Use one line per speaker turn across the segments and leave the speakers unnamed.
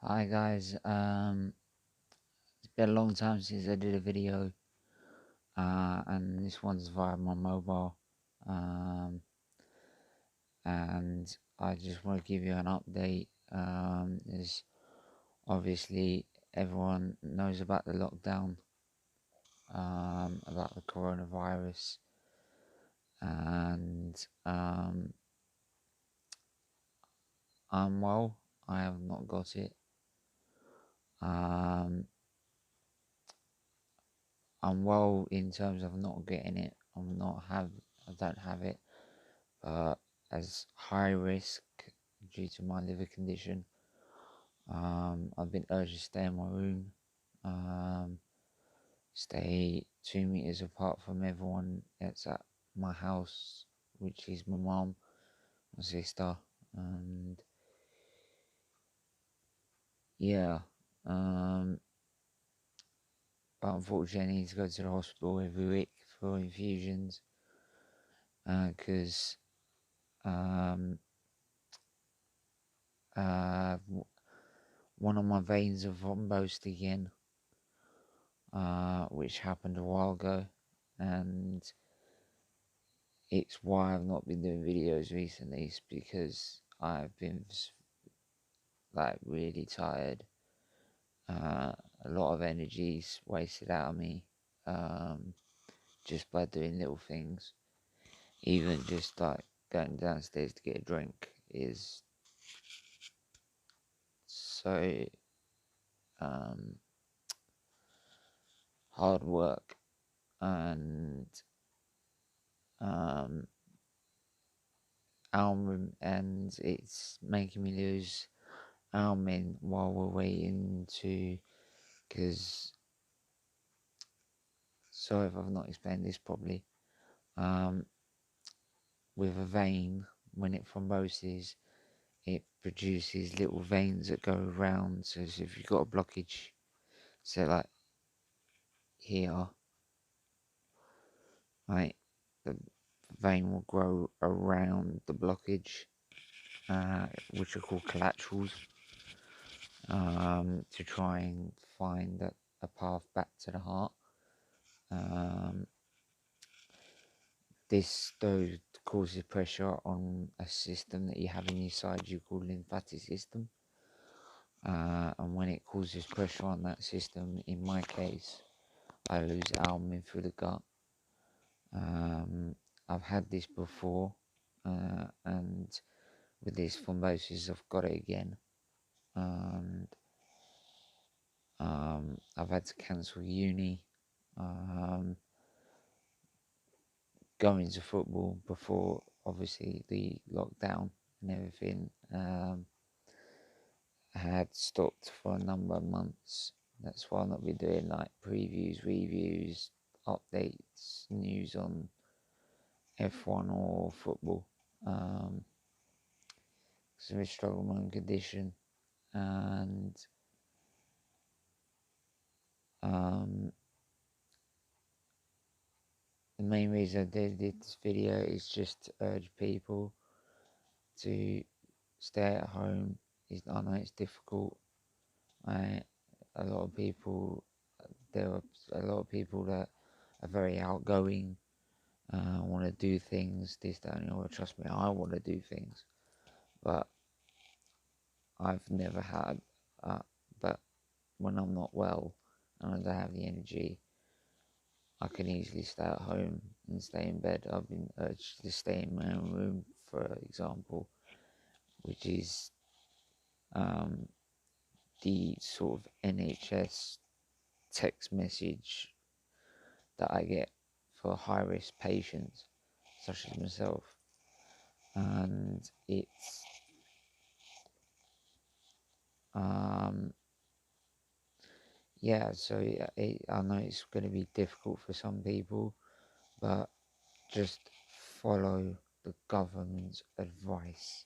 Hi guys, it's been a long time since I did a video, and this one's via my mobile, um, and I just want to give you an update. As obviously everyone knows about the lockdown, about the coronavirus, and I'm well. I have not got it. Um, I'm well in terms of not getting it. I don't have it. As high risk due to my liver condition. I've been urged to stay in my room, um, stay 2 meters apart from everyone that's at my house, which is my mom, my sister, and yeah. Um, but unfortunately, I need to go to the hospital every week for infusions because um, uh, one of my veins have thrombosed again, which happened a while ago, and it's why I've not been doing videos recently. It's because I've been like really tired. A lot of energy's wasted out of me, um, just by doing little things. Even just like going downstairs to get a drink is so um, hard work, and um, and it's making me lose almond while we're waiting to, because sorry if I've not explained this properly. Um, with a vein, when it thromboses, it produces little veins that go around. So if you've got a blockage, so like here, like the vein will grow around the blockage, which are called collaterals, to try and find a path back to the heart. Um, this though causes pressure on a system that you have in your side you call lymphatic system. And when it causes pressure on that system, in my case, I lose albumin through the gut. I've had this before, and with this thrombosis, I've got it again. And I've had to cancel uni, going to football before, obviously, the lockdown and everything. Had stopped for a number of months. That's why I've not been doing like previews, reviews, updates, news on F1 or football. So I struggle with my own condition, and um, the main reason I did this video is just to urge people to stay at home. I know it's difficult. I, a lot of people, there are a lot of people that are very outgoing, want to do things, this, that, and the other. Trust me, I want to do things, but I've never had, but when I'm not well and I don't have the energy, I can easily stay at home and stay in bed. I've been urged to stay in my own room, for example, which is the sort of NHS text message that I get for high risk patients, such as myself. And it's yeah, so I know it's going to be difficult for some people, but just follow the government's advice.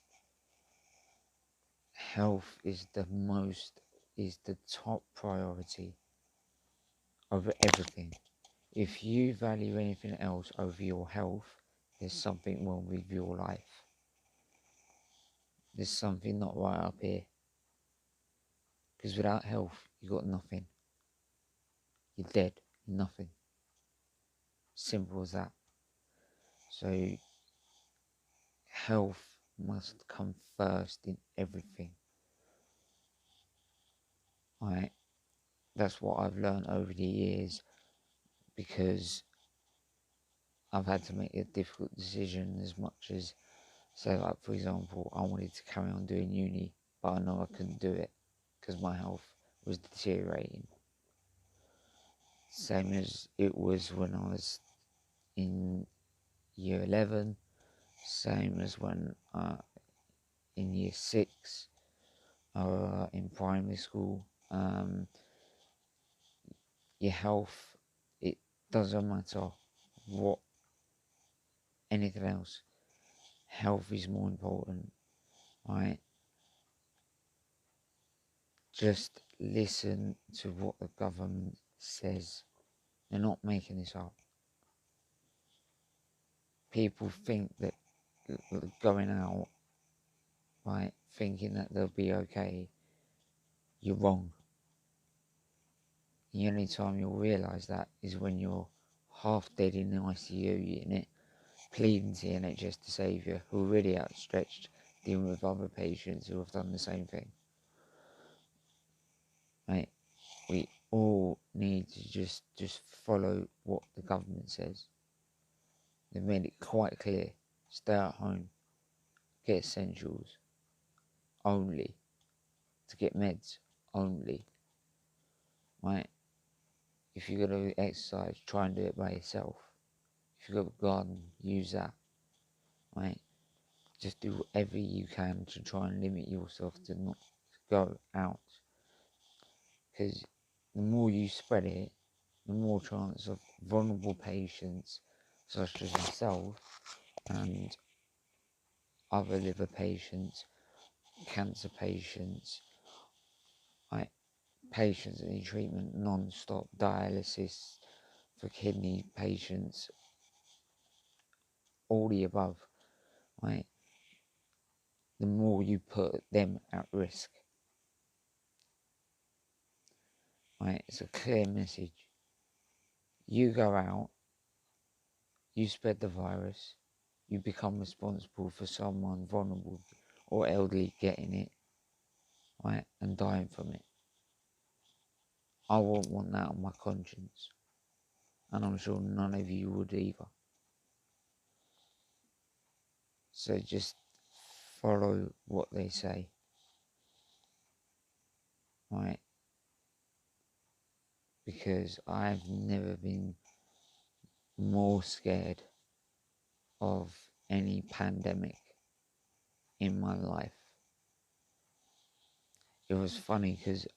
Health is the top priority over everything. If you value anything else over your health, there's something wrong with your life. There's something not right up here. Because without health, you got nothing. You're dead. You're nothing. Simple as that. So health must come first in everything. Right? That's what I've learned over the years, because I've had to make a difficult decision. As much as, so like for example, I wanted to carry on doing uni, but I know I couldn't do it because my health was deteriorating. Same as it was when I was in year 11, same as when in year 6, in primary school. Your health, it doesn't matter what anything else, health is more important, right? Just listen to what the government says. They're not making this up. People think that going out, right, thinking that they'll be okay, you're wrong. The only time you'll realise that is when you're half dead in the ICU unit, pleading to the NHS to save you, who are really outstretched, dealing with other patients who have done the same thing. Right? We all need to just follow what the government says. They've made it quite clear. Stay at home. Get essentials only. To get meds only. Right? If you're going to exercise, try and do it by yourself. If you've got a garden, use that. Right? Just do whatever you can to try and limit yourself to not go out. Because the more you spread it, the more chance of vulnerable patients such as yourself and other liver patients, cancer patients, like patients that need treatment non-stop, dialysis for kidney patients, all the above, right? The more you put them at risk, right? It's a clear message. You go out, you spread the virus, you become responsible for someone vulnerable or elderly getting it, right, and dying from it. I wouldn't want that on my conscience, and I'm sure none of you would either. So just follow what they say, right? Because I've never been more scared of any pandemic in my life. It was funny because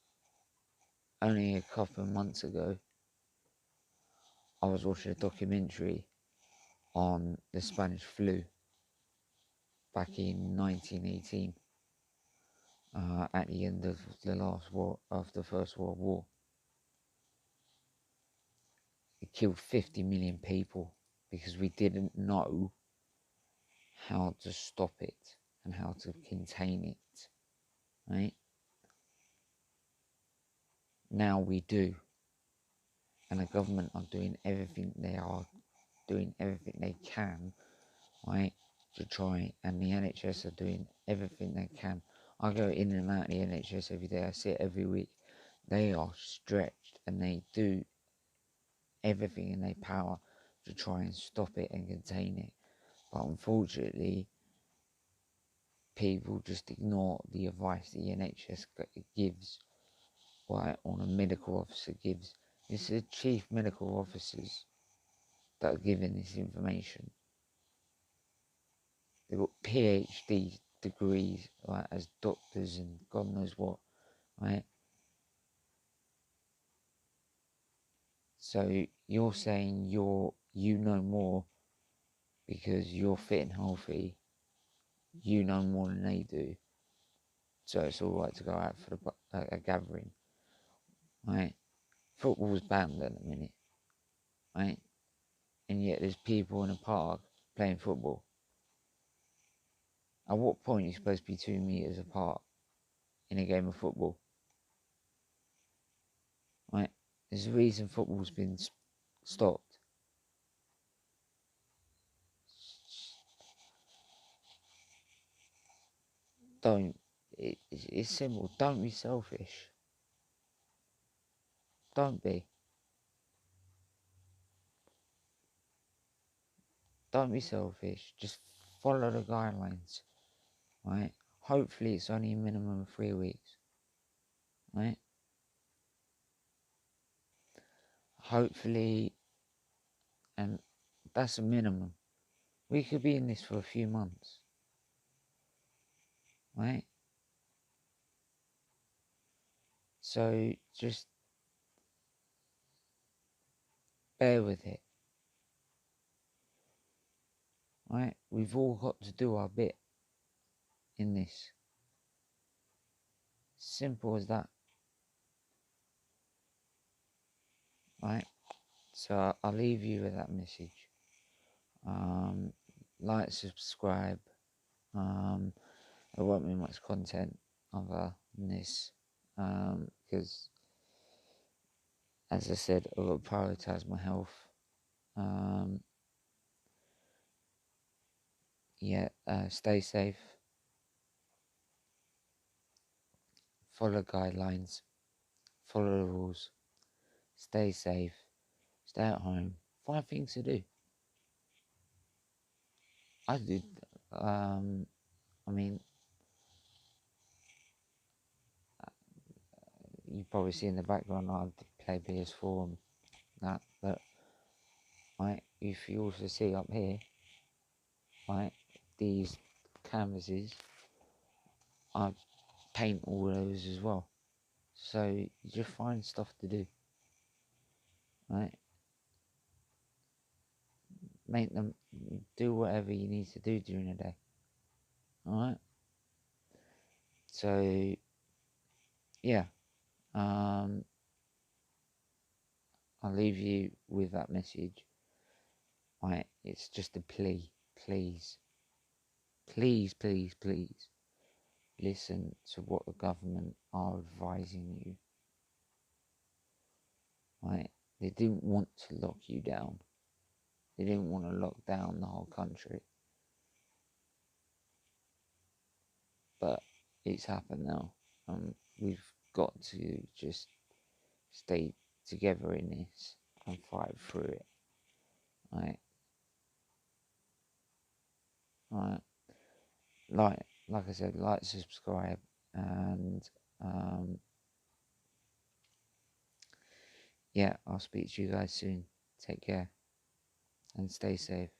only a couple of months ago, I was watching a documentary on the Spanish flu back in 1918, at the end of the First World War. It killed 50 million people because we didn't know how to stop it and how to contain it, right? Now we do, and the government are doing everything they can, right, to try, and the NHS are doing everything they can. I go in and out of the NHS every day. I see it every week. They are stretched, and they do everything in their power to try and stop it and contain it. But unfortunately, people just ignore the advice the NHS gives, right, or a medical officer gives. It's the chief medical officers that are giving this information. They've got PhD degrees, right, as doctors and God knows what, right? So you're saying you know more because you're fit and healthy. You know more than they do. So it's all right to go out for a gathering, right? Football's banned at the minute, right? And yet there's people in a park playing football. At what point are you supposed to be 2 meters apart in a game of football? There's a reason football's been stopped. Don't. It's simple. Don't be selfish. Don't be. Don't be selfish. Just follow the guidelines. Right? Hopefully it's only a minimum of 3 weeks. Right? Hopefully, and that's a minimum. We could be in this for a few months. Right? So just bear with it. Right? We've all got to do our bit in this. Simple as that. Right? So I'll leave you with that message. Like, subscribe. There won't be much content other than this, because, as I said, I've got to prioritise my health. Stay safe. Follow guidelines. Follow the rules. Stay safe. Stay at home. Find things to do. I do. I mean, you probably see in the background I play PS4 and that, but right, if you also see up here, right, these canvases, I paint all those as well. So you just find stuff to do, right? Make them do whatever you need to do during the day. Alright? So yeah. I'll leave you with that message. Right, it's just a plea. Please. Please, please, please. Listen to what the government are advising you. Right? They didn't want to lock you down. They didn't want to lock down the whole country. But it's happened now. We've got to just stay together in this and fight through it. Right? Right? Like I said, like, subscribe, and yeah, I'll speak to you guys soon. Take care and stay safe.